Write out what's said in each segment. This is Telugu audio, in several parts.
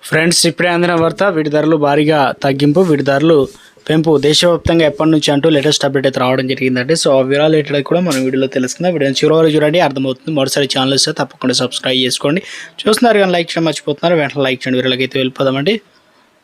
ఫ్రెండ్స్, ఇప్పుడే అందిన వార్త. వీటి ధరలు భారీగా తగ్గింపు, వీటి ధరలు పెంపు దేశవ్యాప్తంగా ఎప్పటి నుంచి అంటూ లేటెస్ట్ అప్డేట్ అయితే రావడం జరిగిందంటే, సో ఆ వివరాలు ఏంటో కూడా మనం వీడియోలో తెలుసుకుందాం. వీడియోని చివరి చూడండి, అర్థమవుతుంది. మరోసారి ఛానల్ ఇస్తే తప్పకుండా సబ్స్క్రైబ్ చేసుకోండి. చూస్తున్నారు కానీ లైక్ చేయడం మర్చిపోతున్నారు, వెంటనే లైక్ చేయండి. వీళ్ళకి అయితే వెళ్ళిపోదామండి.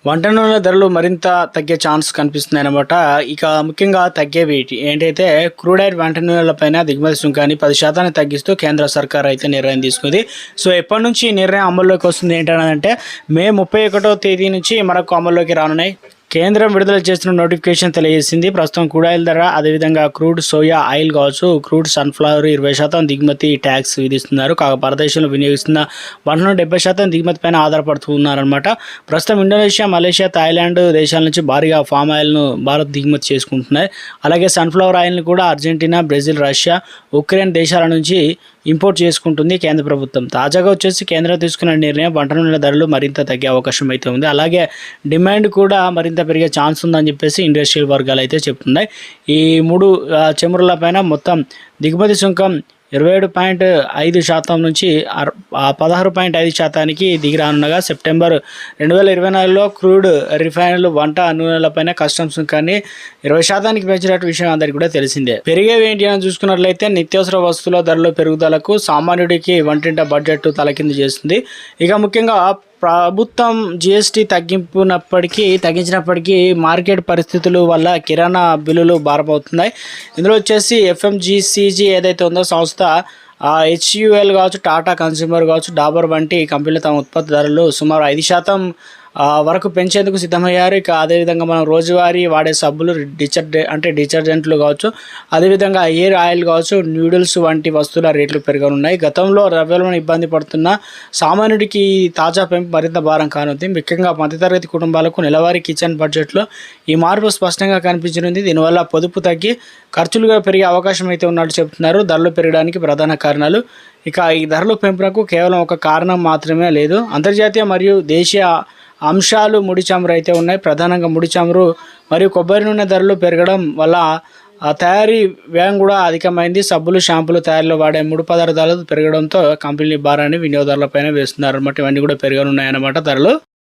వంట నూనెల ధరలు మరింత తగ్గే ఛాన్స్ కనిపిస్తున్నాయి అనమాట. ఇక ముఖ్యంగా తగ్గేవి ఏంటైతే క్రూడ్ ఆయిల్ వంట నూనెలపైన దిగుమతి సుంకాన్ని 10% తగ్గిస్తూ కేంద్ర సర్కార్ అయితే నిర్ణయం తీసుకుంది. సో ఎప్పటి నుంచి ఈ నిర్ణయం అమల్లోకి వస్తుంది ఏంటంటే, మే 31వ తేదీ నుంచి మనకు అమల్లోకి రానున్నాయి. కేంద్రం విడుదల చేస్తున్న నోటిఫికేషన్ తెలియజేసింది. ప్రస్తుతం క్రూడ్ ఆయిల్ ధర, అదేవిధంగా క్రూడ్ సోయా ఆయిల్ కావచ్చు, క్రూడ్ సన్ఫ్లవర్ 20% దిగుమతి ట్యాక్స్ విధిస్తున్నారు. కాగా భారతదేశంలో వినియోగిస్తున్న వంటను 70% దిగుమతి పైన ఆధారపడుతూ ఉన్నారనమాట. ప్రస్తుతం ఇండోనేషియా, మలేషియా, థాయిలాండ్ దేశాల నుంచి భారీగా ఫామ్ ఆయిల్ను భారత్ దిగుమతి చేసుకుంటున్నాయి. అలాగే సన్ఫ్లవర్ ఆయిల్ని కూడా అర్జెంటీనా, బ్రెజిల్, రష్యా, ఉక్రెయిన్ దేశాల నుంచి ఇంపోర్ట్ చేసుకుంటుంది కేంద్ర ప్రభుత్వం. తాజాగా వచ్చేసి కేంద్రం తీసుకున్న నిర్ణయం వంట నూనెల ధరలు మరింత తగ్గే అవకాశం అయితే ఉంది. అలాగే డిమాండ్ కూడా మరింత పెరిగే ఛాన్స్ ఉందని చెప్పేసి ఇండస్ట్రియల్ వర్గాలు అయితే చెప్తున్నాయి. ఈ మూడు చమురుల పైన మొత్తం దిగుమతి సుంకం 27.5% నుంచి 16.5%కి దిగిరానున్నగా సెప్టెంబర్ 2024లో క్రూడ్ రిఫైన్డ్ వంట నూనెలపైన కస్టమ్స్ సుంకాన్ని 20% పెంచినట్టు విషయం అందరికీ కూడా తెలిసిందే. పెరిగేవి ఏంటి అని చూసుకున్నట్లయితే నిత్యావసర వస్తువుల ధరల పెరుగుదలకు సామాన్యుడికి వంటింట బడ్జెట్ తలకిందు చేస్తుంది. ఇక ముఖ్యంగా ప్రభుత్వం జిఎస్టీ తగ్గించినప్పటికీ మార్కెట్ పరిస్థితుల వల్ల కిరాణా బిల్లులు భారమవుతున్నాయి. ఇందులో వచ్చేసి ఎఫ్ఎంజీసీజీ ఏదైతే ఉందో సంస్థ, హెచ్యుఎల్ కావచ్చు, టాటా కన్స్యూమర్ కావచ్చు, డాబర్ వంటి కంపెనీలు తమ ఉత్పత్తి ధరలు సుమారు 5% వరకు పెంచేందుకు సిద్ధమయ్యారు. ఇక అదేవిధంగా మనం రోజువారీ వాడే సబ్బులు, డిటర్జెంట్లు కావచ్చు, అదేవిధంగా హెయిర్ ఆయిల్ కావచ్చు, నూడిల్స్ వంటి వస్తువుల రేట్లు పెరగనున్నాయి. గతంలో ద్రవ్యోల్బణం ఇబ్బంది పడుతున్న సామాన్యుడికి తాజా పెంపు మరింత భారం కానుంది. ముఖ్యంగా మధ్యతరగతి కుటుంబాలకు నెలవారీ కిచెన్ బడ్జెట్లో ఈ మార్పు స్పష్టంగా కనిపించనుంది. దీనివల్ల పొదుపు తగ్గి ఖర్చులుగా పెరిగే అవకాశం అయితే ఉన్నట్టు చెబుతున్నారు. ధరలు పెరగడానికి ప్రధాన కారణాలు. ఇక ఈ ధరల పెంపునకు కేవలం ఒక కారణం మాత్రమే లేదు, అంతర్జాతీయ మరియు దేశీయ అంశాలు ముడి చమురు అయితే ఉన్నాయి. ప్రధానంగా ముడి చమురు మరియు కొబ్బరి నూనె ధరలు పెరగడం వల్ల తయారీ వ్యయం కూడా అధికమైంది. సబ్బులు, షాంపులు తయారీలో వాడే ముడి పదార్థాలు పెరగడంతో కంపెనీ భారాన్ని వినియోగదారులపైన వేస్తున్నారు అన్నమాట. ఇవన్నీ కూడా పెరగనున్నాయన్నమాట ధరలు.